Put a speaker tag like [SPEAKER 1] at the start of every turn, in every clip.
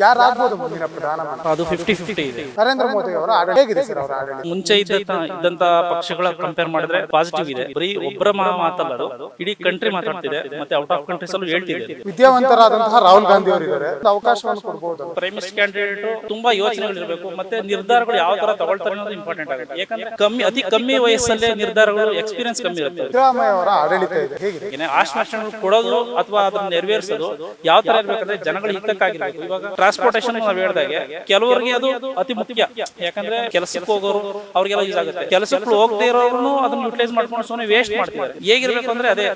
[SPEAKER 1] ಯಾರಾಗಬಹುದು ಮುಂದಿನ ಪ್ರಧಾನಮಂತ್ರಿ?
[SPEAKER 2] ಅದು 50-50 ಇದೆ.
[SPEAKER 1] ನರೇಂದ್ರ ಮೋದಿ ಅವರ ಆಡಳಿತ ಹೇಗಿದೆ ಸರ್? ಅವರ ಆಡಳಿತ
[SPEAKER 2] ಮುಂಚೆ ಇದ್ದಂತ ಪಕ್ಷಗಳ ಕಂಪೇರ್ ಮಾಡಿದ್ರೆ ಪಾಸಿಟಿವ್ ಇದೆ. ಬರೀ ಒಬ್ಬರ ಮಾತಲ್ಲ, ಅದು ಇಡೀ ಕಂಟ್ರಿ ಮಾತಾಡ್ತಿದೆ, ಮತ್ತೆ ಔಟ್ ಆಫ್ ಕಂಟ್ರೀಸ್ ಅಲ್ಲೂ ಹೇಳ್ತಿದೆ.
[SPEAKER 1] ವಿದ್ಯಾವಂತರಾದಂತಹ ರಾಹುಲ್ ಗಾಂಧಿ ಅವರು ಇದ್ದಾರೆ, ಅವಕಾಶವನ್ನು ಕೊಡಬಹುದು.
[SPEAKER 2] ಪ್ರೈಮ್ ಮಿನಿಸ್ಟರ್ ಕ್ಯಾಂಡಿಡೇಟ್ ತುಂಬಾ ಯೋಚನೆಗಳಿರಬೇಕು, ಮತ್ತೆ ನಿರ್ಧಾರಗಳು ಯಾವ ತರ ತಗೊಳ್ತಾರೆ ಅನ್ನೋದು ಇಂಪಾರ್ಟೆಂಟ್ ಆಗುತ್ತೆ. ಯಾಕಂದ್ರೆ ಅತಿ ಕಮ್ಮಿ ವಯಸ್ಸಲ್ಲೇ ನಿರ್ಧಾರಗಳು, ಎಕ್ಸ್ಪೀರಿಯನ್ಸ್ ಕಮ್ಮಿ ಇರುತ್ತೆ.
[SPEAKER 1] ಸಿದ್ದರಾಮಯ್ಯ ಅವರ ಆಡಳಿತ ಇದೆ ಹೇಗಿದೆ?
[SPEAKER 2] ಆಶ್ವಾಸನೆಗಳು ಕೊಡೋದು ಅಥವಾ ಅದನ್ನ ನೆರವೇರಿಸೋದು ಯಾವ ತರ ಇರ್ಬೇಕಂದ್ರೆ ಜನಗಳ ಹಿತಕ್ಕಾಗಿರ್ಬೇಕು. ಇವಾಗ ಟ್ರಾನ್ಸ್ಪೋರ್ಟೇಷನ್ ನಾವು ಹೇಳಿದಾಗೆ ಕೆಲವರಿಗೆ ಅದು ಅತಿ ಮುಖ್ಯ. ಯಾಕಂದ್ರೆ ಕೆಲಸಕ್ಕೆ ಹೋಗೋರು ಅವ್ರಿಗೆಲ್ಲ ಯೂಸ್ ಆಗುತ್ತೆ. ಕೆಲಸಕ್ಕೆ ಹೋಗದೆ ಇರೋರು ಅದನ್ನ ಯುಟಿಲೈಸ್ ಮಾಡ್ಕೊಂಡು ಸುಮ್ಮನೆ ವೇಸ್ಟ್ ಮಾಡ್ತಿದ್ದಾರೆ. ಹೇಗಿರ್ಬೇಕು ಅಂದ್ರೆ ಅದೇ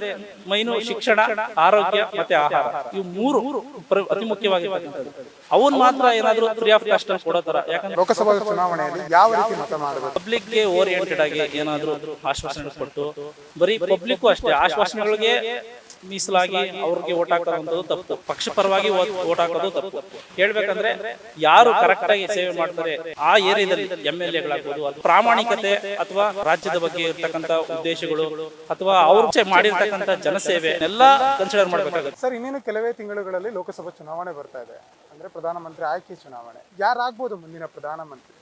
[SPEAKER 2] ಮೈನು ಶಿಕ್ಷಣ, ಆರೋಗ್ಯ ಮತ್ತೆ ಆಹಾರ, ಇವು ಮೂರು ಅತಿ ಮುಖ್ಯವಾಗಿರ್ತಕ್ಕಂಥದ್ದು. ಅವನ್ ಮಾತ್ರ ಏನಾದ್ರು ಫ್ರೀ ಆಫ್ ಕಾಸ್ಟ್ ಕೊಡೋ ತರ. ಯಾಕಂದ್ರೆ
[SPEAKER 1] ಲೋಕಸಭಾ ಚುನಾವಣೆಯಲ್ಲಿ ಯಾವ ರೀತಿ ಮತ ಮಾಡಬೇಕು?
[SPEAKER 2] ಪಬ್ಲಿಕ್ ಗೆ ಓರಿಯೆಂಟೆಡ್ ಆಗಿ ಏನಾದ್ರು ಆಶ್ವಾಸನೆ ಕೊಟ್ಟು, ಬರೀ ಪಬ್ಲಿಕ್ ಅಷ್ಟೇ ಆಶ್ವಾಸನೆಗಳಿಗೆ ಮೀಸಲಾಗಿ ಅವ್ರಿಗೆ ಓಟ್ ಹಾಕೋದು ತಪ್ಪು. ಪಕ್ಷ ಪರವಾಗಿ ಓಟ್ ಹಾಕೋದು ತಪ್ಪು. ಹೇಳ್ಬೇಕಂದ್ರೆ ಯಾರು ಕರೆಕ್ಟ್ ಆಗಿ ಸೇವೆ ಮಾಡ್ತಾರೆ ಆ ಏರಿಯಾದಲ್ಲಿ MLA-ಗಳಾಗ್ಬೋದು, ಪ್ರಾಮಾಣಿಕತೆ ಅಥವಾ ರಾಜ್ಯದ ಬಗ್ಗೆ ಇರ್ತಕ್ಕಂಥ ಉದ್ದೇಶಗಳು ಅಥವಾ ಅವ್ರು ಮಾಡಿರ್ತಕ್ಕಂಥ ಜನಸೇವೆ ಎಲ್ಲ ಕನ್ಸಿಡರ್ ಮಾಡ್ಬೇಕಾಗುತ್ತೆ.
[SPEAKER 1] ಸರ್, ಇನ್ನೇನು ಕೆಲವೇ ತಿಂಗಳುಗಳಲ್ಲಿ ಲೋಕಸಭಾ ಚುನಾವಣೆ ಬರ್ತಾ ಇದೆ. ಅಂದ್ರೆ ಪ್ರಧಾನಮಂತ್ರಿ ಆಯ್ಕೆ ಚುನಾವಣೆ. ಯಾರಾಗ್ಬೋದು ಮುಂದಿನ ಪ್ರಧಾನಮಂತ್ರಿ?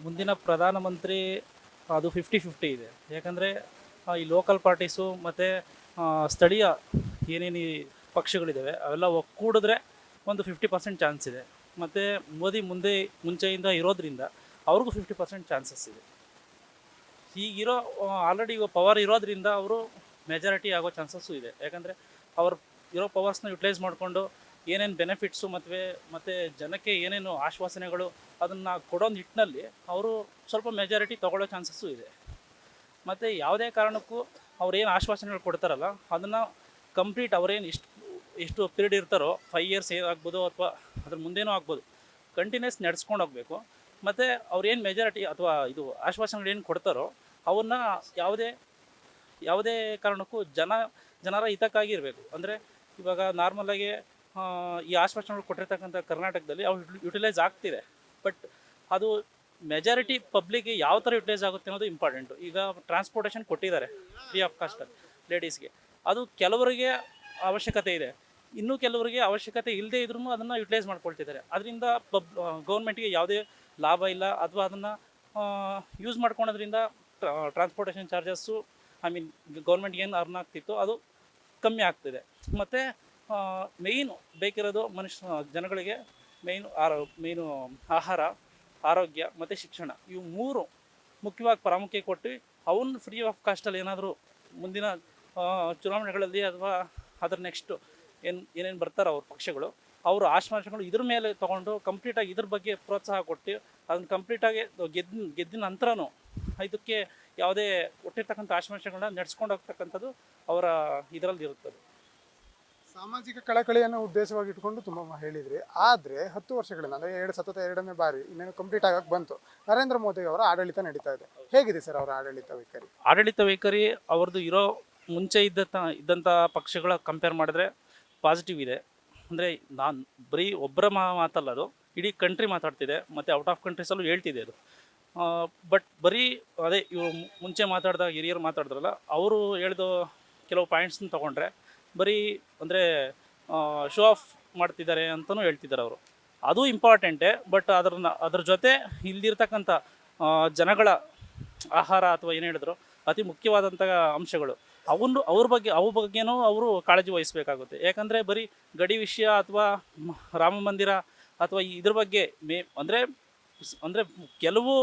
[SPEAKER 2] ಮುಂದಿನ ಪ್ರಧಾನಮಂತ್ರಿ ಅದು 50-50 ಇದೆ. ಯಾಕಂದ್ರೆ ಈ ಲೋಕಲ್ ಪಾರ್ಟೀಸು ಮತ್ತು ಸ್ಥಳೀಯ ಏನೇನು ಪಕ್ಷಗಳಿದ್ದಾವೆ ಅವೆಲ್ಲ ಒಕ್ಕೂಡಿದ್ರೆ ಒಂದು 50% ಚಾನ್ಸ್ ಇದೆ. ಮತ್ತು ಮೋದಿ ಮುಂಚೆಯಿಂದ ಇರೋದ್ರಿಂದ ಅವ್ರಿಗೂ 50% ಚಾನ್ಸಸ್ ಇದೆ. ಈಗಿರೋ ಆಲ್ರೆಡಿ ಪವರ್ ಇರೋದ್ರಿಂದ ಅವರು ಮೆಜಾರಿಟಿ ಆಗೋ ಚಾನ್ಸಸ್ಸು ಇದೆ. ಯಾಕಂದರೆ ಅವ್ರು ಇರೋ ಪವರ್ಸ್ನ ಯುಟಿಲೈಸ್ ಮಾಡಿಕೊಂಡು ಏನೇನು ಬೆನಿಫಿಟ್ಸು ಮತ್ತು ಜನಕ್ಕೆ ಏನೇನು ಆಶ್ವಾಸನೆಗಳು ಅದನ್ನು ಕೊಡೋ ನಿಟ್ಟಿನಲ್ಲಿ ಅವರು ಸ್ವಲ್ಪ ಮೆಜಾರಿಟಿ ತೊಗೊಳ್ಳೋ ಚಾನ್ಸಸ್ಸು ಇದೆ. ಮತ್ತು ಯಾವುದೇ ಕಾರಣಕ್ಕೂ ಅವ್ರೇನು ಆಶ್ವಾಸನೆಗಳು ಕೊಡ್ತಾರಲ್ಲ ಅದನ್ನು ಕಂಪ್ಲೀಟ್ ಅವ್ರೇನು ಎಷ್ಟು ಪೀರಿಯಡ್ ಇರ್ತಾರೋ 5 years ಆಗ್ಬೋದು ಅಥವಾ ಅದ್ರ ಮುಂದೇನೂ ಆಗ್ಬೋದು, ಕಂಟಿನ್ಯೂಸ್ ನಡೆಸ್ಕೊಂಡು ಹೋಗಬೇಕು. ಮತ್ತು ಅವ್ರೇನು ಮೆಜಾರಿಟಿ ಅಥವಾ ಇದು ಆಶ್ವಾಸನೆಗಳು ಏನು ಕೊಡ್ತಾರೋ ಅವನ್ನ ಯಾವುದೇ ಕಾರಣಕ್ಕೂ ಜನರ ಹಿತಕ್ಕಾಗಿ ಇರಬೇಕು. ಅಂದರೆ ಇವಾಗ ನಾರ್ಮಲಾಗಿ ಈ ಆಶ್ವಾಸನೆಗಳು ಕೊಟ್ಟಿರ್ತಕ್ಕಂಥ ಕರ್ನಾಟಕದಲ್ಲಿ ಅವ್ರು ಯುಟಿಲೈಸ್ ಆಗ್ತಿದೆ. ಬಟ್ ಅದು ಮೆಜಾರಿಟಿ ಪಬ್ಲಿಕ್ಗೆ ಯಾವ ಥರ ಯುಟಿಲೈಸ್ ಆಗುತ್ತೆ ಅನ್ನೋದು ಇಂಪಾರ್ಟೆಂಟು. ಈಗ ಟ್ರಾನ್ಸ್ಪೋರ್ಟೇಷನ್ ಕೊಟ್ಟಿದ್ದಾರೆ ಫ್ರೀ ಆಫ್ ಕಾಸ್ಟ್ ಲೇಡೀಸ್ಗೆ, ಅದು ಕೆಲವರಿಗೆ ಅವಶ್ಯಕತೆ ಇದೆ, ಇನ್ನೂ ಕೆಲವರಿಗೆ ಅವಶ್ಯಕತೆ ಇಲ್ಲದೆ ಇದ್ರೂ ಅದನ್ನು ಯುಟಿಲೈಸ್ ಮಾಡ್ಕೊಳ್ತಿದ್ದಾರೆ. ಅದರಿಂದ ಗೌರ್ಮೆಂಟ್ಗೆ ಯಾವುದೇ ಲಾಭ ಇಲ್ಲ, ಅಥವಾ ಅದನ್ನು ಯೂಸ್ ಮಾಡ್ಕೊಳೋದ್ರಿಂದ ಟ್ರಾನ್ಸ್ಪೋರ್ಟೇಷನ್ ಚಾರ್ಜಸ್ಸು ಗೌರ್ಮೆಂಟ್ಗೆ ಏನು ಅರ್ನ್ ಆಗ್ತಿತ್ತು ಅದು ಕಮ್ಮಿ ಆಗ್ತಿದೆ. ಮತ್ತು ಮೇಯ್ನು ಬೇಕಿರೋದು ಜನಗಳಿಗೆ ಮೇಯ್ನು ಆಹಾರ, ಆರೋಗ್ಯ ಮತ್ತು ಶಿಕ್ಷಣ, ಇವು ಮೂರು ಮುಖ್ಯವಾಗಿ ಪ್ರಾಮುಖ್ಯತೆ ಕೊಟ್ಟು ಅವನ್ನ ಫ್ರೀ ಆಫ್ ಕಾಸ್ಟಲ್ಲಿ ಏನಾದರೂ ಮುಂದಿನ ಚುನಾವಣೆಗಳಲ್ಲಿ ಅಥವಾ ಅದರ ನೆಕ್ಸ್ಟು ಏನೇನು ಬರ್ತಾರೋ ಅವ್ರ ಪಕ್ಷಗಳು, ಅವರು ಆಶ್ವಾಸನೆಗಳು ಇದ್ರ ಮೇಲೆ ತೊಗೊಂಡು ಕಂಪ್ಲೀಟಾಗಿ ಇದ್ರ ಬಗ್ಗೆ ಪ್ರೋತ್ಸಾಹ ಕೊಟ್ಟು ಅದನ್ನು ಕಂಪ್ಲೀಟಾಗಿ ಗೆದ್ದಿನ ನಂತರನೂ ಇದಕ್ಕೆ ಯಾವುದೇ ಕೊಟ್ಟಿರ್ತಕ್ಕಂಥ ಆಶ್ವಾಸನೆಗಳನ್ನ ನಡೆಸ್ಕೊಂಡು ಹೋಗ್ತಕ್ಕಂಥದ್ದು ಅವರ ಇದರಲ್ಲಿ ಇರುತ್ತದೆ.
[SPEAKER 1] ಸಾಮಾಜಿಕ ಕಳಕಳಿಯನ್ನು ಉದ್ದೇಶವಾಗಿ ಇಟ್ಕೊಂಡು ತುಂಬ ಹೇಳಿದ್ರಿ. ಆದರೆ 10 ವರ್ಷಗಳಿಂದ ಅಂದರೆ ಸತತ 2ನೇ ಬಾರಿ ಇನ್ನೇನು ಕಂಪ್ಲೀಟ್ ಆಗಕ್ಕೆ ಬಂತು, ನರೇಂದ್ರ ಮೋದಿ ಅವರ ಆಡಳಿತ ನಡೀತಾ ಇದೆ. ಹೇಗಿದೆ ಸರ್ ಅವರ ಆಡಳಿತ ವೈಖರಿ? ಅವ್ರದ್ದು ಮುಂಚೆ ಇದ್ದಂಥ ಪಕ್ಷಗಳ ಕಂಪೇರ್ ಮಾಡಿದ್ರೆ ಪಾಸಿಟಿವ್ ಇದೆ. ಅಂದರೆ ನಾನು ಬರೀ ಒಬ್ಬರ ಮಾತಲ್ಲ, ಅದು ಇಡೀ ಕಂಟ್ರಿ ಮಾತಾಡ್ತಿದೆ, ಮತ್ತು ಔಟ್ ಆಫ್ ಕಂಟ್ರೀಸಲ್ಲೂ ಹೇಳ್ತಿದೆ ಅದು. ಬಟ್ ಬರೀ ಅದೇ ಇವರು ಮುಂಚೆ ಮಾತಾಡಿದಾಗ ಹಿರಿಯರು ಮಾತಾಡಿದ್ರಲ್ಲ, ಅವರು ಹೇಳಿದ ಕೆಲವು ಪಾಯಿಂಟ್ಸ್ನ ತೊಗೊಂಡ್ರೆ ಬರೀ ಅಂದರೆ ಶೋ ಆಫ್ ಮಾಡ್ತಿದ್ದಾರೆ ಅಂತಲೂ ಹೇಳ್ತಿದ್ದಾರೆ ಅವರು. ಅದು ಇಂಪಾರ್ಟೆಂಟೇ. ಬಟ್ ಅದ್ರ ಜೊತೆ ಇಲ್ದಿರ್ತಕ್ಕಂಥ ಜನಗಳ ಆಹಾರ ಅಥವಾ ಏನು ಹೇಳಿದ್ರು ಅತಿ ಮುಖ್ಯವಾದಂಥ ಅಂಶಗಳು ಅವ್ರ ಬಗ್ಗೆನೂ ಅವರು ಕಾಳಜಿ ವಹಿಸಬೇಕಾಗುತ್ತೆ. ಯಾಕಂದರೆ ಬರೀ ಗಡಿ ವಿಷಯ ಅಥವಾ ರಾಮ ಮಂದಿರ ಅಥವಾ ಇದ್ರ ಬಗ್ಗೆ ಅಂದರೆ ಕೆಲವು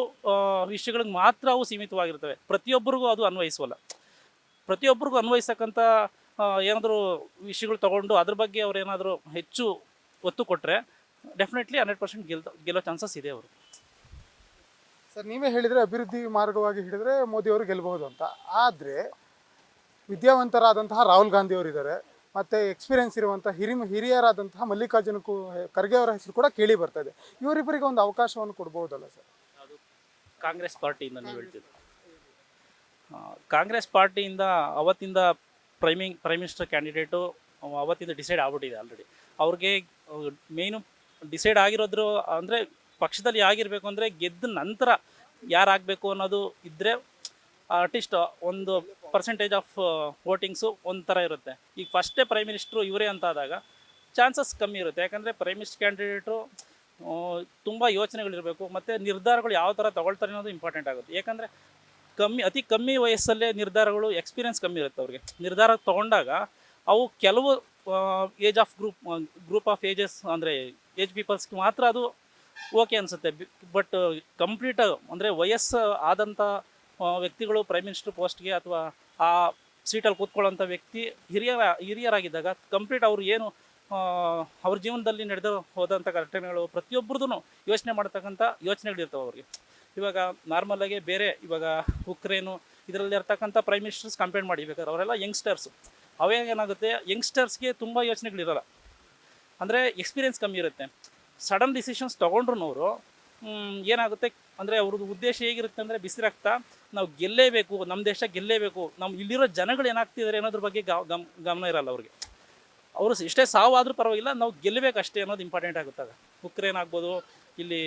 [SPEAKER 1] ವಿಷಯಗಳಿಗೆ ಮಾತ್ರ ಅವು ಸೀಮಿತವಾಗಿರ್ತವೆ. ಪ್ರತಿಯೊಬ್ಬರಿಗೂ ಅದು ಅನ್ವಯಿಸೋಲ್ಲ. ಪ್ರತಿಯೊಬ್ಬರಿಗೂ ಅನ್ವಯಿಸಕ್ಕಂಥ ಏನಾದರೂ ವಿಷಯಗಳು ತೊಗೊಂಡು ಅದ್ರ ಬಗ್ಗೆ ಅವ್ರು ಏನಾದರೂ ಹೆಚ್ಚು ಒತ್ತು ಕೊಟ್ಟರೆ ಡೆಫಿನೆಟ್ಲಿ 100% ಗೆಲ್ಲೋ ಚಾನ್ಸಸ್ ಇದೆ ಅವರು. ಸರ್, ನೀವೇ ಹೇಳಿದರೆ ಅಭಿವೃದ್ಧಿ ಮಾರ್ಗವಾಗಿ ಹಿಡಿದ್ರೆ ಮೋದಿ ಅವರು ಗೆಲ್ಲಬಹುದು ಅಂತ. ಆದರೆ ವಿದ್ಯಾವಂತರಾದಂತಹ ರಾಹುಲ್ ಗಾಂಧಿ ಅವರು ಇದ್ದಾರೆ, ಮತ್ತು ಎಕ್ಸ್ಪೀರಿಯನ್ಸ್ ಇರುವಂಥ ಹಿರಿಯರಾದಂತಹ ಮಲ್ಲಿಕಾರ್ಜುನ ಖರ್ಗೆ ಅವರ ಹೆಸರು ಕೂಡ ಕೇಳಿ ಬರ್ತಾ ಇದೆ. ಇವರಿಬ್ಬರಿಗೆ ಒಂದು ಅವಕಾಶವನ್ನು ಕೊಡ್ಬೋದಲ್ಲ ಸರ್?
[SPEAKER 2] ಅದು ಕಾಂಗ್ರೆಸ್ ಪಾರ್ಟಿಯಿಂದ ನೀವು ಹೇಳ್ತಿದ್ರು. ಕಾಂಗ್ರೆಸ್ ಪಾರ್ಟಿಯಿಂದ ಅವತ್ತಿಂದ ಪ್ರೈಮ್ ಮಿನಿಸ್ಟರ್ ಕ್ಯಾಂಡಿಡೇಟು ಅವತ್ತಿಂದ ಡಿಸೈಡ್ ಆಗ್ಬಿಟ್ಟಿದೆ ಆಲ್ರೆಡಿ. ಅವ್ರಿಗೆ ಮೇಯ್ನು ಡಿಸೈಡ್ ಆಗಿರೋದ್ರು ಅಂದರೆ ಪಕ್ಷದಲ್ಲಿ ಆಗಿರಬೇಕು ಅಂದರೆ ಗೆದ್ದ ನಂತರ ಯಾರಾಗಬೇಕು ಅನ್ನೋದು ಇದ್ದರೆ ಅಟ್ಲೀಸ್ಟ್ ಒಂದು ಪರ್ಸೆಂಟೇಜ್ ಆಫ್ ವೋಟಿಂಗ್ಸು ಒಂಥರ ಇರುತ್ತೆ. ಈಗ ಫಸ್ಟೇ ಪ್ರೈಮ್ ಮಿನಿಸ್ಟ್ರು ಇವರೇ ಅಂತ ಆದಾಗ ಚಾನ್ಸಸ್ ಕಮ್ಮಿ ಇರುತ್ತೆ. ಯಾಕಂದರೆ ಪ್ರೈಮ್ ಮಿನಿಸ್ಟರ್ ಕ್ಯಾಂಡಿಡೇಟು ತುಂಬ ಯೋಚನೆಗಳಿರಬೇಕು, ಮತ್ತು ನಿರ್ಧಾರಗಳು ಯಾವ ಥರ ತಗೊಳ್ತಾರೆ ಅನ್ನೋದು ಇಂಪಾರ್ಟೆಂಟ್ ಆಗುತ್ತೆ. ಯಾಕಂದರೆ ಅತಿ ಕಮ್ಮಿ ವಯಸ್ಸಲ್ಲೇ ನಿರ್ಧಾರಗಳು, ಎಕ್ಸ್ಪೀರಿಯನ್ಸ್ ಕಮ್ಮಿ ಇರುತ್ತೆ ಅವ್ರಿಗೆ. ನಿರ್ಧಾರ ತೊಗೊಂಡಾಗ ಅವು ಕೆಲವು age of group of ages, ಅಂದರೆ ಏಜ್ ಪೀಪಲ್ಸ್ಗೆ ಮಾತ್ರ ಅದು ಓಕೆ ಅನಿಸುತ್ತೆ. ಬಟ್ ಕಂಪ್ಲೀಟ್ ಅಂದರೆ ವಯಸ್ಸು ಆದಂಥ ವ್ಯಕ್ತಿಗಳು ಪ್ರೈಮ್ ಮಿನಿಸ್ಟರ್ ಪೋಸ್ಟ್ಗೆ ಅಥವಾ ಆ ಸೀಟಲ್ಲಿ ಕೂತ್ಕೊಳ್ಳೋಂಥ ವ್ಯಕ್ತಿ ಹಿರಿಯರಾಗಿದ್ದಾಗ ಕಂಪ್ಲೀಟ್ ಅವ್ರು ಏನು ಅವ್ರ ಜೀವನದಲ್ಲಿ ನಡೆದು ಹೋದಂಥ ಘಟನೆಗಳು ಪ್ರತಿಯೊಬ್ಬರದ್ದು ಯೋಚನೆ ಮಾಡ್ತಕ್ಕಂಥ ಯೋಚನೆಗಳಿರ್ತವೆ ಅವ್ರಿಗೆ. ಇವಾಗ ನಾರ್ಮಲಾಗಿ ಬೇರೆ ಇವಾಗ ಉಕ್ರೇನು ಇದರಲ್ಲಿ ಇರ್ತಕ್ಕಂಥ ಪ್ರೈಮ್ ಮಿನಿಸ್ಟರ್ಸ್ ಕಂಪೇರ್ ಮಾಡಿ ಬೇಕಾದ್ರೆ ಅವರೆಲ್ಲ ಯಂಗ್ಸ್ಟರ್ಸು. ಅವೇನಾಗುತ್ತೆ, ಯಂಗ್ಸ್ಟರ್ಸ್ಗೆ ತುಂಬ ಯೋಚನೆಗಳಿರಲ್ಲ, ಅಂದರೆ ಎಕ್ಸ್ಪೀರಿಯೆನ್ಸ್ ಕಮ್ಮಿ ಇರುತ್ತೆ. ಸಡನ್ ಡಿಸಿಷನ್ಸ್ ತೊಗೊಂಡ್ರು ಅವರು ಏನಾಗುತ್ತೆ ಅಂದರೆ ಅವ್ರದ್ದು ಉದ್ದೇಶ ಹೇಗಿರುತ್ತೆ ಅಂದರೆ ಬಿಸಿ ರಕ್ತ, ನಾವು ಗೆಲ್ಲೇಬೇಕು, ನಮ್ಮ ದೇಶ ಗೆಲ್ಲೇಬೇಕು, ನಮ್ಮ ಇಲ್ಲಿರೋ ಜನಗಳು ಏನಾಗ್ತಿದ್ದಾರೆ ಅನ್ನೋದ್ರ ಬಗ್ಗೆ ಗಮನ ಇರಲ್ಲ ಅವ್ರಿಗೆ. ಅವರು ಎಷ್ಟೇ ಸಾವಾದರೂ ಪರವಾಗಿಲ್ಲ, ನಾವು ಗೆಲ್ಲಬೇಕಷ್ಟೇ ಅನ್ನೋದು ಇಂಪಾರ್ಟೆಂಟ್ ಆಗುತ್ತಾಗ. ಉಕ್ರೇನ್ ಆಗ್ಬೋದು, ಇಲ್ಲಿ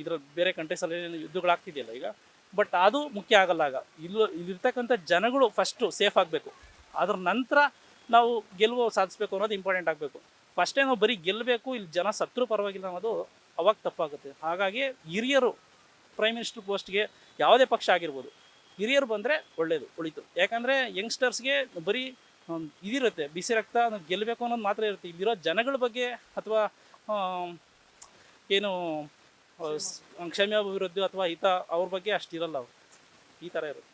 [SPEAKER 2] ಇದರ ಬೇರೆ ಕಂಟ್ರೀಸಲ್ಲಿ ಯುದ್ಧಗಳಾಗ್ತಿದೆಯಲ್ಲ ಈಗ, ಬಟ್ ಅದು ಮುಖ್ಯ ಆಗಲ್ಲ. ಆಗ ಇಲ್ಲಿರ್ತಕ್ಕಂಥ ಜನಗಳು ಫಸ್ಟು ಸೇಫ್ ಆಗಬೇಕು, ಅದ್ರ ನಂತರ ನಾವು ಗೆಲುವು ಸಾಧಿಸ್ಬೇಕು ಅನ್ನೋದು ಇಂಪಾರ್ಟೆಂಟ್ ಆಗಬೇಕು. ಫಸ್ಟೇ ನಾವು ಬರೀ ಗೆಲ್ಲಬೇಕು, ಇಲ್ಲಿ ಜನ ಸತ್ರು ಪರವಾಗಿಲ್ಲ ಅನ್ನೋದು ಅವಾಗ ತಪ್ಪಾಗುತ್ತೆ. ಹಾಗಾಗಿ ಹಿರಿಯರು ಪ್ರೈಮ್ ಮಿನಿಸ್ಟರ್ ಪೋಸ್ಟ್ಗೆ ಯಾವುದೇ ಪಕ್ಷ ಆಗಿರ್ಬೋದು, ಹಿರಿಯರು ಬಂದರೆ ಒಳ್ಳೆಯದು, ಉಳಿತು. ಯಾಕಂದರೆ ಯಂಗ್ಸ್ಟರ್ಸ್ಗೆ ಬರೀ ಇದಿರುತ್ತೆ, ಬಿಸಿ ರಕ್ತ ಗೆಲ್ಲಬೇಕು ಅನ್ನೋದು ಮಾತ್ರ ಇರುತ್ತೆ. ಇಲ್ಲಿರೋ ಜನಗಳ ಬಗ್ಗೆ ಅಥವಾ ಏನು ಕ್ಷಮ್ಯ ಅಭಿವೃದ್ಧಿ ಅಥವಾ ಹಿತ ಅವ್ರ ಬಗ್ಗೆ ಅಷ್ಟಿರಲ್ಲ. ಅವರು ಈ ಥರ ಇರುತ್ತೆ.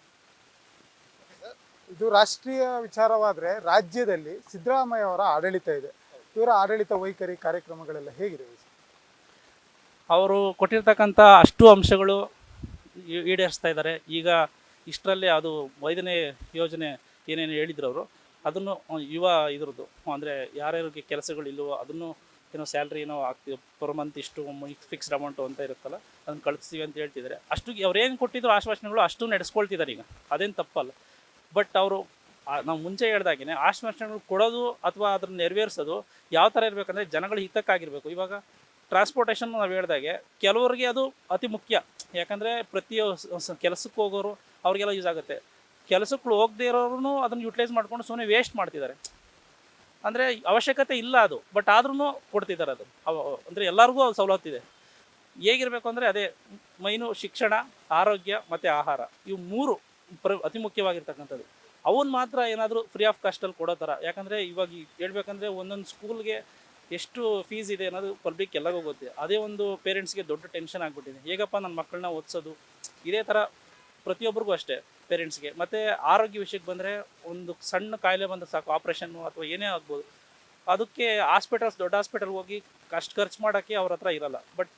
[SPEAKER 1] ಇದು ರಾಷ್ಟ್ರೀಯ ವಿಚಾರವಾದರೆ ರಾಜ್ಯದಲ್ಲಿ ಸಿದ್ದರಾಮಯ್ಯ ಅವರ ಆಡಳಿತ ಇದೆ. ಇವರ ಆಡಳಿತ ವೈಖರಿ ಕಾರ್ಯಕ್ರಮಗಳೆಲ್ಲ ಹೇಗಿದೆ?
[SPEAKER 2] ಅವರು ಕೊಟ್ಟಿರ್ತಕ್ಕಂಥ ಅಷ್ಟು ಅಂಶಗಳು ಈಡೇರಿಸ್ತಾ ಇದ್ದಾರೆ. ಈಗ ಇಷ್ಟರಲ್ಲೇ ಅದು 5ನೇ ಯೋಜನೆ ಏನೇನು ಹೇಳಿದ್ರು ಅವರು, ಅದನ್ನು ಯುವ ಇದ್ರದ್ದು ಅಂದರೆ ಯಾರ್ಯಾರಿಗೆ ಕೆಲಸಗಳಿಲ್ವೋ ಅದನ್ನು ಏನೋ ಸ್ಯಾಲ್ರಿ ಏನೋ ಆಗ್ತೀವಿ ಪರ್ ಮಂತ್ ಇಷ್ಟು ಫಿಕ್ಸ್ಡ್ ಅಮೌಂಟು ಅಂತ ಇರುತ್ತಲ್ಲ, ಅದನ್ನು ಕಳಿಸ್ತೀವಿ ಅಂತ ಹೇಳ್ತಿದ್ದಾರೆ. ಅಷ್ಟು ಅವ್ರೇನು ಕೊಟ್ಟಿದ್ರು ಆಶ್ವಾಸನೆಗಳು ಅಷ್ಟು ನಡೆಸ್ಕೊಳ್ತಿದ್ದಾರೆ ಈಗ, ಅದೇನು ತಪ್ಪಲ್ಲ. ಬಟ್ ಅವರು ನಾವು ಮುಂಚೆ ಹೇಳ್ದಾಗೇ ಆಶ್ವಾಸನೆಗಳು ಕೊಡೋದು ಅಥವಾ ಅದನ್ನು ನೆರವೇರಿಸೋದು ಯಾವ ಥರ ಇರಬೇಕಂದ್ರೆ ಜನಗಳ ಹಿತಕ್ಕಾಗಿರಬೇಕು. ಇವಾಗ ಟ್ರಾನ್ಸ್ಪೋರ್ಟೇಷನ್ ನಾವು ಹೇಳ್ದಾಗೆ ಕೆಲವರಿಗೆ ಅದು ಅತಿ ಮುಖ್ಯ. ಯಾಕಂದರೆ ಕೆಲಸಕ್ಕೆ ಹೋಗೋರು ಅವ್ರಿಗೆಲ್ಲ ಯೂಸ್ ಆಗುತ್ತೆ. ಕೆಲಸಕ್ಕೆ ಹೋಗದೇ ಇರೋರು ಅದನ್ನು ಯೂಟಿಲೈಸ್ ಮಾಡ್ಕೊಂಡು ಸುಮ್ಮನೆ ವೇಸ್ಟ್ ಮಾಡ್ತಿದ್ದಾರೆ. ಅಂದರೆ ಅವಶ್ಯಕತೆ ಇಲ್ಲ ಅದು, ಬಟ್ ಆದ್ರೂ ಕೊಡ್ತಿದ್ದಾರೆ ಅದು. ಅಂದರೆ ಎಲ್ಲರಿಗೂ ಅದು ಸವಲತ್ತಿದೆ. ಹೇಗಿರಬೇಕು ಅಂದರೆ ಅದೇ ಮೈನು ಶಿಕ್ಷಣ, ಆರೋಗ್ಯ ಮತ್ತು ಆಹಾರ, ಇವು 3 ಅತಿ ಮುಖ್ಯವಾಗಿರ್ತಕ್ಕಂಥದ್ದು. ಅವನ್ನ ಮಾತ್ರ ಏನಾದರೂ ಫ್ರೀ ಆಫ್ ಕಾಸ್ಟಲ್ಲಿ ಕೊಡೋ ಥರ. ಯಾಕಂದರೆ ಇವಾಗ ಹೇಳ್ಬೇಕಂದ್ರೆ ಒಂದೊಂದು ಸ್ಕೂಲ್ಗೆ ಎಷ್ಟು ಫೀಸ್ ಇದೆ ಅನ್ನೋದು ಪಬ್ಲಿಕ್ ಎಲ್ಲರಿಗೂ ಗೊತ್ತಿದೆ. ಅದೇ ಒಂದು ಪೇರೆಂಟ್ಸ್ಗೆ ದೊಡ್ಡ ಟೆನ್ಷನ್ ಆಗಿಬಿಟ್ಟಿದೆ, ಹೇಗಪ್ಪ ನನ್ನ ಮಕ್ಕಳನ್ನ ಓದಿಸೋದು. ಇದೇ ಥರ ಪ್ರತಿಯೊಬ್ಬರಿಗೂ ಅಷ್ಟೇ ಪೇರೆಂಟ್ಸ್ಗೆ. ಮತ್ತು ಆರೋಗ್ಯ ವಿಷಯಕ್ಕೆ ಬಂದರೆ ಒಂದು ಸಣ್ಣ ಕಾಯಿಲೆ ಬಂದರೆ ಸಾಕು, ಆಪ್ರೇಷನ್ನು ಅಥವಾ ಏನೇ ಆಗ್ಬೋದು, ಅದಕ್ಕೆ ದೊಡ್ಡ ಹಾಸ್ಪಿಟಲ್ಗೆ ಹೋಗಿ ಅಷ್ಟು ಖರ್ಚು ಮಾಡೋಕ್ಕೆ ಅವ್ರ ಹತ್ರ ಇರಲ್ಲ. ಬಟ್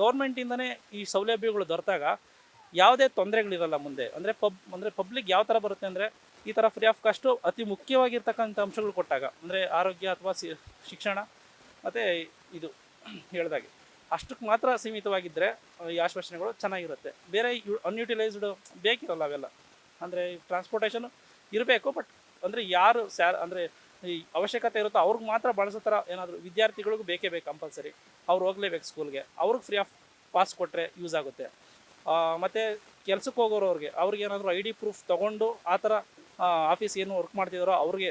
[SPEAKER 2] ಗೌರ್ಮೆಂಟಿಂದನೇ ಈ ಸೌಲಭ್ಯಗಳು ದೊರೆತಾಗ ಯಾವುದೇ ತೊಂದರೆಗಳಿರಲ್ಲ ಮುಂದೆ. ಅಂದರೆ ಪಬ್ಲಿಕ್ ಯಾವ ಥರ ಬರುತ್ತೆ ಅಂದರೆ ಈ ಥರ ಫ್ರೀ ಆಫ್ ಕಾಸ್ಟು ಅತಿ ಮುಖ್ಯವಾಗಿರ್ತಕ್ಕಂಥ ಅಂಶಗಳು ಕೊಟ್ಟಾಗ, ಅಂದರೆ ಆರೋಗ್ಯ ಅಥವಾ ಶಿಕ್ಷಣ ಮತ್ತು ಇದು ಹೇಳ್ದಾಗೆ ಅಷ್ಟಕ್ಕೆ ಮಾತ್ರ ಸೀಮಿತವಾಗಿದ್ದರೆ ಈ ಆಶ್ವಾಸನೆಗಳು ಚೆನ್ನಾಗಿರುತ್ತೆ. ಬೇರೆ ಅನ್ಯೂಟಿಲೈಸ್ಡ್ ಬೇಕಿರಲ್ಲ ಅವೆಲ್ಲ. ಅಂದರೆ ಟ್ರಾನ್ಸ್ಪೋರ್ಟೇಷನ್ ಇರಬೇಕು, ಬಟ್ ಅಂದರೆ ಯಾರು ಅಂದರೆ ಈ ಅವಶ್ಯಕತೆ ಇರುತ್ತೋ ಅವ್ರಿಗೆ ಮಾತ್ರ ಬಳಸೋ ಥರ ಏನಾದರೂ. ವಿದ್ಯಾರ್ಥಿಗಳಿಗೂ ಬೇಕೇ ಬೇಕು ಕಂಪಲ್ಸರಿ, ಅವ್ರು ಹೋಗಲೇಬೇಕು ಸ್ಕೂಲ್ಗೆ, ಅವ್ರಿಗೆ ಫ್ರೀ ಆಫ್ ಪಾಸ್ ಕೊಟ್ಟರೆ ಯೂಸ್ ಆಗುತ್ತೆ. ಮತ್ತು ಕೆಲ್ಸಕ್ಕೆ ಹೋಗೋರು ಅವ್ರಿಗೆ ಏನಾದರೂ ID ಪ್ರೂಫ್ ತೊಗೊಂಡು ಆ ಥರ ಆಫೀಸ್ ಏನು ವರ್ಕ್ ಮಾಡ್ತಿದ್ದಾರೋ ಅವ್ರಿಗೆ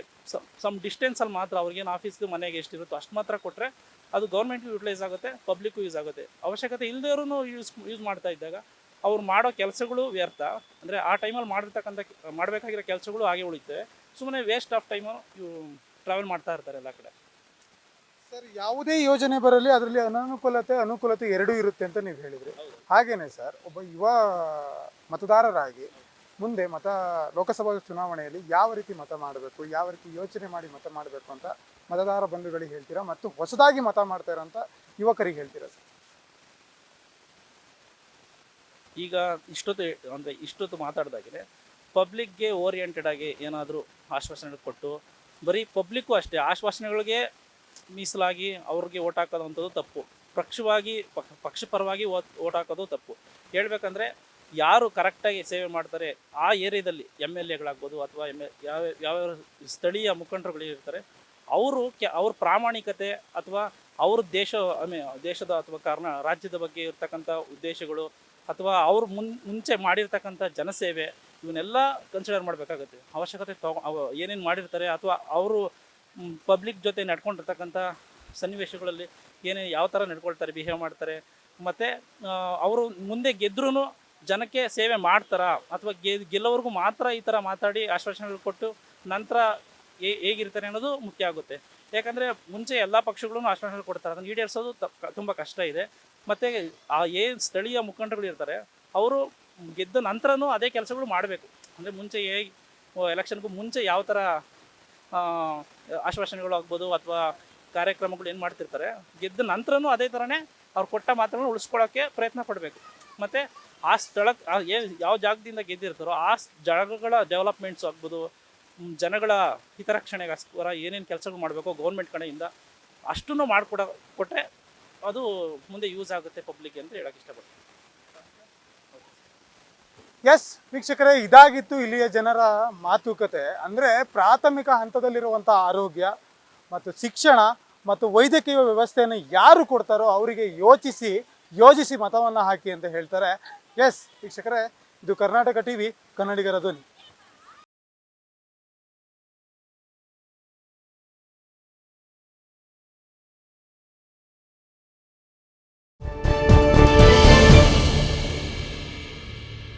[SPEAKER 2] ಸಮ್ ಡಿಸ್ಟೆನ್ಸಲ್ಲಿ ಮಾತ್ರ ಅವ್ರಿಗೇನು ಆಫೀಸ್ದು ಮನೆಗೆ ಎಷ್ಟಿರುತ್ತೋ ಅಷ್ಟು ಮಾತ್ರ ಕೊಟ್ಟರೆ ಅದು ಗೌರ್ಮೆಂಟ್ಗೂ ಯೂಟಿಲೈಸ್ ಆಗುತ್ತೆ, ಪಬ್ಲಿಕ್ಕು ಯೂಸ್ ಆಗುತ್ತೆ. ಅವಶ್ಯಕತೆ ಇಲ್ಲದೇವ್ರೂ ಯೂಸ್ ಮಾಡ್ತಾ ಇದ್ದಾಗ ಅವ್ರು ಮಾಡೋ ಕೆಲಸಗಳು ವ್ಯರ್ಥ. ಅಂದರೆ ಆ ಟೈಮಲ್ಲಿ ಮಾಡಬೇಕಾಗಿರೋ ಕೆಲಸಗಳು ಹಾಗೆ ಉಳಿತವೆ. ಸುಮ್ಮನೆ ವೇಸ್ಟ್ ಆಫ್ ಟೈಮು ಟ್ರಾವೆಲ್ ಮಾಡ್ತಾ ಇರ್ತಾರೆ ಎಲ್ಲ ಕಡೆ.
[SPEAKER 1] ಸರ್, ಯಾವುದೇ ಯೋಜನೆ ಬರಲಿ ಅದರಲ್ಲಿ ಅನುಕೂಲತೆ ಎರಡೂ ಇರುತ್ತೆ ಅಂತ ನೀವು ಹೇಳಿದ್ರಿ. ಹಾಗೇನೆ ಸರ್, ಒಬ್ಬ ಯುವ ಮತದಾರರಾಗಿ ಮುಂದೆ ಲೋಕಸಭಾ ಚುನಾವಣೆಯಲ್ಲಿ ಯಾವ ರೀತಿ ಮತ ಮಾಡಬೇಕು, ಯಾವ ರೀತಿ ಯೋಚನೆ ಮಾಡಿ ಮತ ಮಾಡಬೇಕು ಅಂತ ಮತದಾರ ಬಂಧುಗಳಿಗೆ ಹೇಳ್ತೀರಾ, ಮತ್ತು ಹೊಸದಾಗಿ ಮತ ಮಾಡ್ತಾ ಇರೋಂಥ ಯುವಕರಿಗೆ ಹೇಳ್ತೀರಾ ಸರ್?
[SPEAKER 2] ಈಗ ಇಷ್ಟೊತ್ತು ಮಾತಾಡ್ದಾಗೆ ಪಬ್ಲಿಕ್ಗೆ ಓರಿಯೆಂಟೆಡ್ ಆಗಿ ಏನಾದರೂ ಆಶ್ವಾಸನೆಗಳು ಕೊಟ್ಟು, ಬರೀ ಪಬ್ಲಿಕ್ಕು ಅಷ್ಟೇ ಆಶ್ವಾಸನೆಗಳಿಗೆ ಮೀಸಲಾಗಿ ಅವ್ರಿಗೆ ಓಟ್ ಹಾಕೋದಂಥದ್ದು ತಪ್ಪು. ಪಕ್ಷಪರವಾಗಿ ಓಟ್ ಹಾಕೋದು ತಪ್ಪು. ಹೇಳ್ಬೇಕಂದ್ರೆ ಯಾರು ಕರೆಕ್ಟಾಗಿ ಸೇವೆ ಮಾಡ್ತಾರೆ ಆ ಏರಿಯಾದಲ್ಲಿ MLAಗಳಾಗ್ಬೋದು ಅಥವಾ ಯಾವ ಸ್ಥಳೀಯ ಮುಖಂಡರುಗಳು ಇರ್ತಾರೆ, ಅವ್ರ ಪ್ರಾಮಾಣಿಕತೆ ಅಥವಾ ಅವ್ರ ದೇಶದ ಅಥವಾ ರಾಜ್ಯದ ಬಗ್ಗೆ ಇರ್ತಕ್ಕಂಥ ಉದ್ದೇಶಗಳು ಅಥವಾ ಅವ್ರು ಮುಂಚೆ ಮಾಡಿರ್ತಕ್ಕಂಥ ಜನಸೇವೆ, ಇವನ್ನೆಲ್ಲ ಕನ್ಸಿಡರ್ ಮಾಡಬೇಕಾಗುತ್ತೆ. ಅವಶ್ಯಕತೆ ಏನೇನು ಮಾಡಿರ್ತಾರೆ ಅಥವಾ ಅವರು ಪಬ್ಲಿಕ್ ಜೊತೆ ನಡ್ಕೊಂಡಿರ್ತಕ್ಕಂಥ ಸನ್ನಿವೇಶಗಳಲ್ಲಿ ಏನೇನು ಯಾವ ಥರ ನಡ್ಕೊಳ್ತಾರೆ, ಬಿಹೇವ್ ಮಾಡ್ತಾರೆ, ಮತ್ತು ಅವರು ಮುಂದೆ ಗೆದ್ರೂ ಜನಕ್ಕೆ ಸೇವೆ ಮಾಡ್ತಾರಾ ಅಥವಾ ಗೆಲ್ಲೋವರೆಗೂ ಮಾತ್ರ ಈ ಥರ ಮಾತಾಡಿ ಆಶ್ವಾಸನೆಗಳು ಕೊಟ್ಟು ನಂತರ ಹೇಗಿರ್ತಾರೆ ಅನ್ನೋದು ಮುಖ್ಯ ಆಗುತ್ತೆ. ಯಾಕಂದರೆ ಮುಂಚೆ ಎಲ್ಲ ಪಕ್ಷಗಳೂ ಆಶ್ವಾಸನೆ ಕೊಡ್ತಾರೆ, ಅದನ್ನು ಈಡೇರಿಸೋದು ತುಂಬ ಕಷ್ಟ ಇದೆ. ಮತ್ತು ಏನು ಸ್ಥಳೀಯ ಮುಖಂಡರುಗಳು ಇರ್ತಾರೆ ಅವರು ಗೆದ್ದ ನಂತರನೂ ಅದೇ ಕೆಲಸಗಳು ಮಾಡಬೇಕು. ಅಂದರೆ ಮುಂಚೆ ಎಲೆಕ್ಷನ್ಗೂ ಮುಂಚೆ ಯಾವ ಥರ ಆಶ್ವಾಸನೆಗಳು ಆಗ್ಬೋದು ಅಥವಾ ಕಾರ್ಯಕ್ರಮಗಳು ಏನು ಮಾಡ್ತಿರ್ತಾರೆ, ಗೆದ್ದ ನಂತರನೂ ಅದೇ ಥರನೇ ಅವ್ರು ಕೊಟ್ಟ ಮಾತುಗಳನ್ನು ಉಳಿಸ್ಕೊಳ್ಳೋಕ್ಕೆ ಪ್ರಯತ್ನ ಪಡಬೇಕು. ಮತ್ತು ಆ ಸ್ಥಳಕ್ಕೆ ಯಾವ ಜಾಗದಿಂದ ಗೆದ್ದಿರ್ತಾರೋ ಆ ಜಾಗಗಳ ಡೆವಲಪ್ಮೆಂಟ್ಸ್ ಆಗ್ಬೋದು, ಜನಗಳ ಹಿತರಕ್ಷಣೆಗೋಸ್ಕರ ಏನೇನು ಕೆಲಸಗಳು ಮಾಡಬೇಕು ಗೌರ್ಮೆಂಟ್ ಕಡೆಯಿಂದ ಅಷ್ಟನ್ನು ಕೊಟ್ಟರೆ ಅದು ಮುಂದೆ ಯೂಸ್ ಆಗುತ್ತೆ ಪಬ್ಲಿಕ್ಗೆ ಅಂತ ಹೇಳೋಕ್ಕೆ ಇಷ್ಟಪಡ್ತೀನಿ.
[SPEAKER 1] ಎಸ್ ವೀಕ್ಷಕರೇ, ಇದಾಗಿತ್ತು ಇಲ್ಲಿಯ ಜನರ ಮಾತುಕತೆ. ಅಂದರೆ ಪ್ರಾಥಮಿಕ ಹಂತದಲ್ಲಿರುವಂಥ ಆರೋಗ್ಯ ಮತ್ತು ಶಿಕ್ಷಣ ಮತ್ತು ವೈದ್ಯಕೀಯ ವ್ಯವಸ್ಥೆಯನ್ನು ಯಾರು ಕೊಡ್ತಾರೋ ಅವರಿಗೆ ಯೋಜಿಸಿ ಮತವನ್ನು ಹಾಕಿ ಅಂತ ಹೇಳ್ತಾರೆ. ಎಸ್ ವೀಕ್ಷಕರೇ, ಇದು ಕರ್ನಾಟಕ ಟಿವಿ, ಕನ್ನಡಿಗರ ಧ್ವನಿ.